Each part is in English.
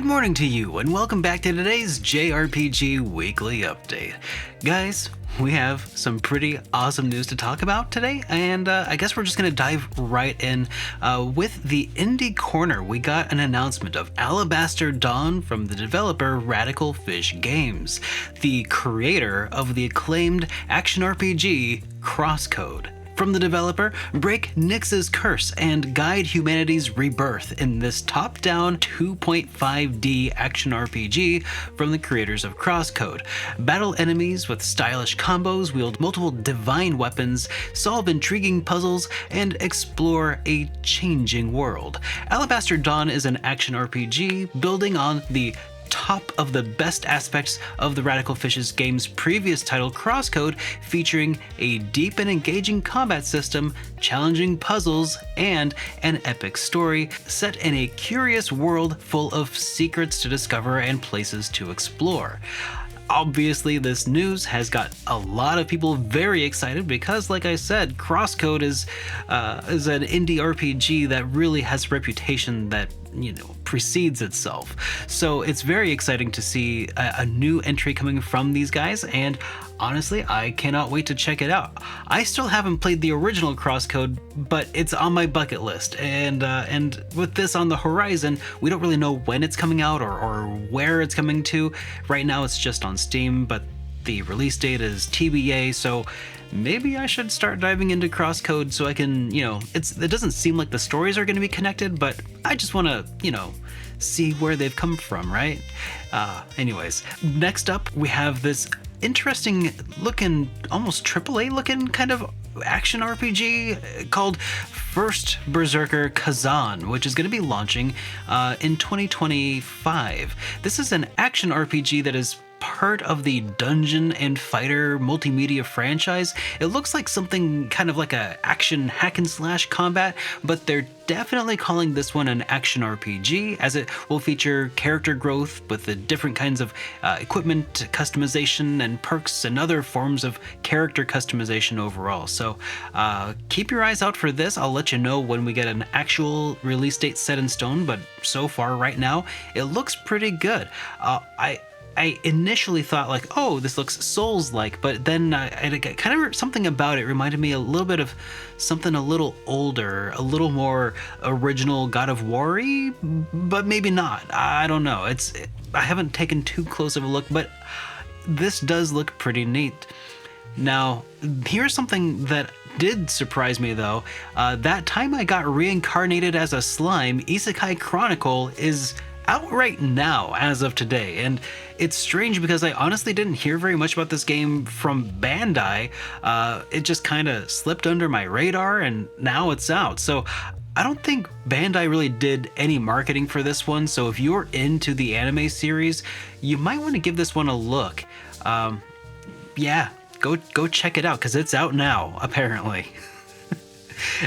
Good morning to you, and welcome back to today's JRPG Weekly Update. Guys, we have some pretty awesome news to talk about today, and I guess we're just going to dive right in. With the Indie Corner, we got an announcement of Alabaster Dawn from the developer Radical Fish Games, the creator of the acclaimed action RPG Crosscode. From the developer, break Nyx's curse and guide humanity's rebirth in this top-down 2.5D action RPG from the creators of Crosscode. Battle enemies with stylish combos, wield multiple divine weapons, solve intriguing puzzles, and explore a changing world. Alabaster Dawn is an action RPG building on the top of the best aspects of the Radical Fish Games' previous title Crosscode, featuring a deep and engaging combat system, challenging puzzles, and an epic story set in a curious world full of secrets to discover and places to explore. Obviously, this news has got a lot of people very excited because, like I said, Crosscode is an indie RPG that really has a reputation that, precedes itself. So it's very exciting to see a new entry coming from these guys, and honestly, I cannot wait to check it out. I still haven't played the original Crosscode, but it's on my bucket list, and with this on the horizon, we don't really know when it's coming out or where it's coming to. Right now it's just on Steam, but the release date is TBA, so maybe I should start diving into Crosscode so I can, it doesn't seem like the stories are going to be connected, but I just want to, see where they've come from, right? Anyways, next up we have this interesting looking, almost AAA looking kind of action RPG called First Berserker Khazan, which is going to be launching in 2025. This is an action RPG that is part of the Dungeon and Fighter multimedia franchise. It looks like something kind of like a action hack and slash combat, but they're definitely calling this one an action RPG, as it will feature character growth with the different kinds of equipment customization and perks and other forms of character customization overall. So keep your eyes out for this. I'll let you know when we get an actual release date set in stone, but so far right now it looks pretty good. I initially thought like, oh, this looks Souls-like, but then kind of something about it reminded me a little bit of something a little older, a little more original God of War-y, but maybe not. I don't know. I haven't taken too close of a look, but this does look pretty neat. Now, here's something that did surprise me though. That time I got reincarnated as a slime, Isekai Chronicle is out right now as of today, and it's strange because I honestly didn't hear very much about this game from Bandai. It just kind of slipped under my radar, and now it's out. So I don't think Bandai really did any marketing for this one, so if you're into the anime series, you might want to give this one a look. Yeah, go check it out because it's out now apparently.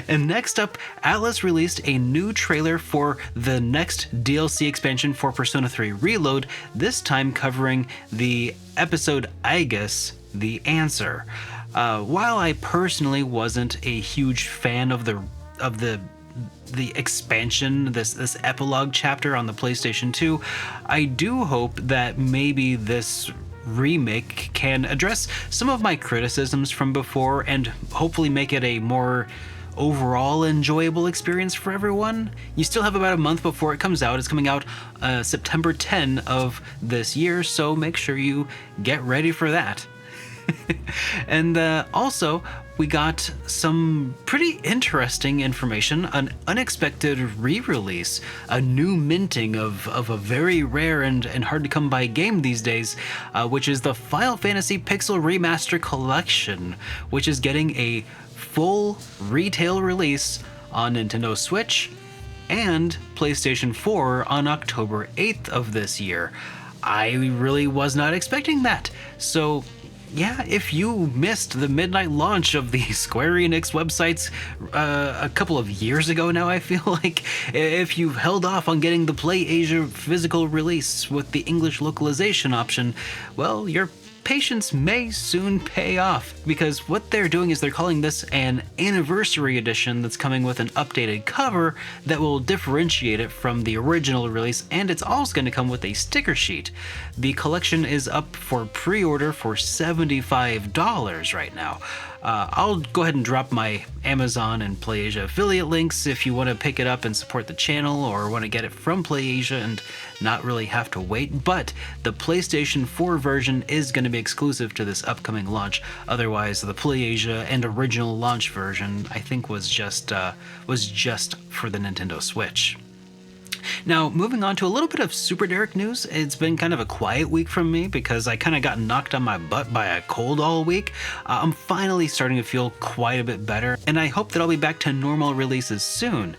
And next up, Atlus released a new trailer for the next DLC expansion for Persona 3 Reload, this time covering the episode Aigis, The Answer. While I personally wasn't a huge fan of the expansion, this epilogue chapter on the PlayStation 2, I do hope that maybe this remake can address some of my criticisms from before and hopefully make it a more overall enjoyable experience for everyone. You still have about a month before it comes out. It's coming out September 10 of this year, so make sure you get ready for that. And also, we got some pretty interesting information, an unexpected re-release, a new minting of a very rare and hard to come by game these days, which is the Final Fantasy Pixel Remaster Collection, which is getting a full retail release on Nintendo Switch and PlayStation 4 on October 8th of this year. I really was not expecting that. So yeah, if you missed the midnight launch of the Square Enix websites a couple of years ago now, I feel like, if you held off on getting the Play Asia physical release with the English localization option, well, you're patience may soon pay off, because what they're doing is they're calling this an anniversary edition that's coming with an updated cover that will differentiate it from the original release, and it's also going to come with a sticker sheet. The collection is up for pre-order for $75 right now. I'll go ahead and drop my Amazon and PlayAsia affiliate links if you want to pick it up and support the channel, or want to get it from PlayAsia and not really have to wait. But the PlayStation 4 version is going to be exclusive to this upcoming launch. Otherwise, the PlayAsia and original launch version, I think, was just for the Nintendo Switch. Now, moving on to a little bit of SuperDerek news. It's been kind of a quiet week from me because I kind of got knocked on my butt by a cold all week. I'm finally starting to feel quite a bit better, and I hope that I'll be back to normal releases soon.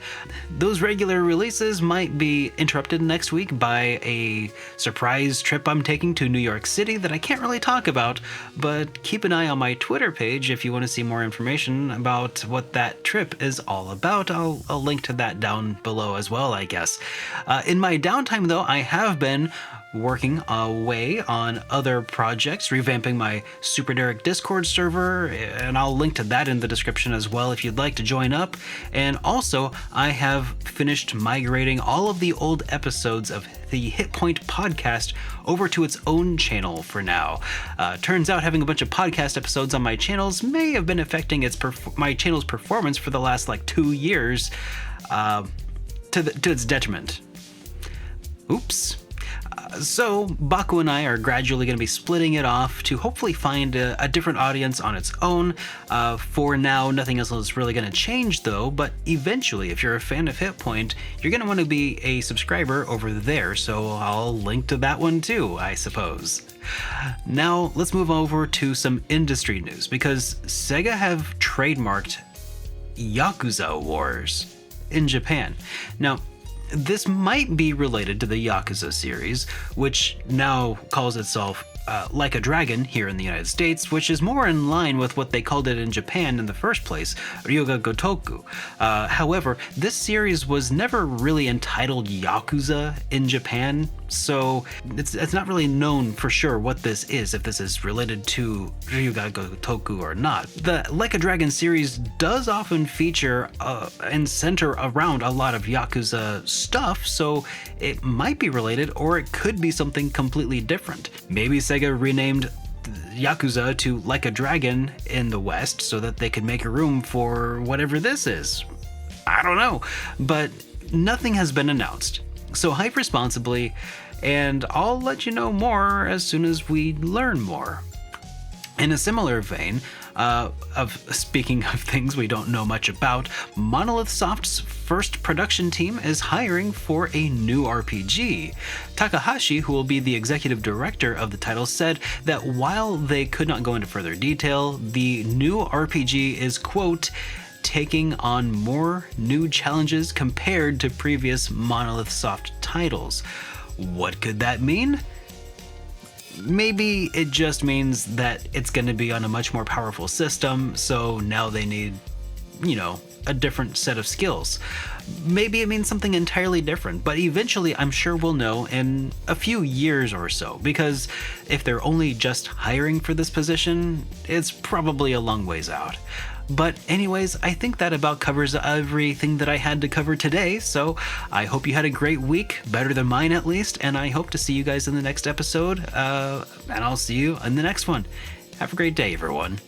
Those regular releases might be interrupted next week by a surprise trip I'm taking to New York City that I can't really talk about, but keep an eye on my Twitter page if you want to see more information about what that trip is all about. I'll link to that down below as well, I guess. In my downtime, though, I have been working away on other projects, revamping my SuperDerek Discord server, and I'll link to that in the description as well if you'd like to join up. And also, I have finished migrating all of the old episodes of the Hit Point podcast over to its own channel for now. Turns out having a bunch of podcast episodes on my channels may have been affecting my channel's performance for the last 2 years. To its detriment. Oops. So Baku and I are gradually going to be splitting it off to hopefully find a different audience on its own. For now, nothing else is really going to change though, but eventually, if you're a fan of Hit Point, you're going to want to be a subscriber over there, so I'll link to that one too, I suppose. Now, let's move over to some industry news, because SEGA have trademarked Yakuza Wars in Japan. Now, this might be related to the Yakuza series, which now calls itself Like a Dragon here in the United States, which is more in line with what they called it in Japan in the first place, Ryuga Gotoku. However, this series was never really entitled Yakuza in Japan, so it's not really known for sure what this is, if this is related to Ryuga Gotoku or not. The Like a Dragon series does often feature and center around a lot of Yakuza stuff, so it might be related, or it could be something completely different. Maybe SEGA renamed Yakuza to Like a Dragon in the West so that they could make room for whatever this is. I don't know, but nothing has been announced. So hype responsibly, and I'll let you know more as soon as we learn more. In a similar vein, of speaking of things we don't know much about, Monolith Soft's first production team is hiring for a new RPG. Takahashi, who will be the executive director of the title, said that while they could not go into further detail, the new RPG is, quote, taking on more new challenges compared to previous Monolith Soft titles. What could that mean? Maybe it just means that it's going to be on a much more powerful system, so now they need, a different set of skills. Maybe it means something entirely different, but eventually I'm sure we'll know in a few years or so, because if they're only just hiring for this position, it's probably a long ways out. But anyways, I think that about covers everything that I had to cover today, so I hope you had a great week, better than mine at least, and I hope to see you guys in the next episode, and I'll see you in the next one. Have a great day, everyone.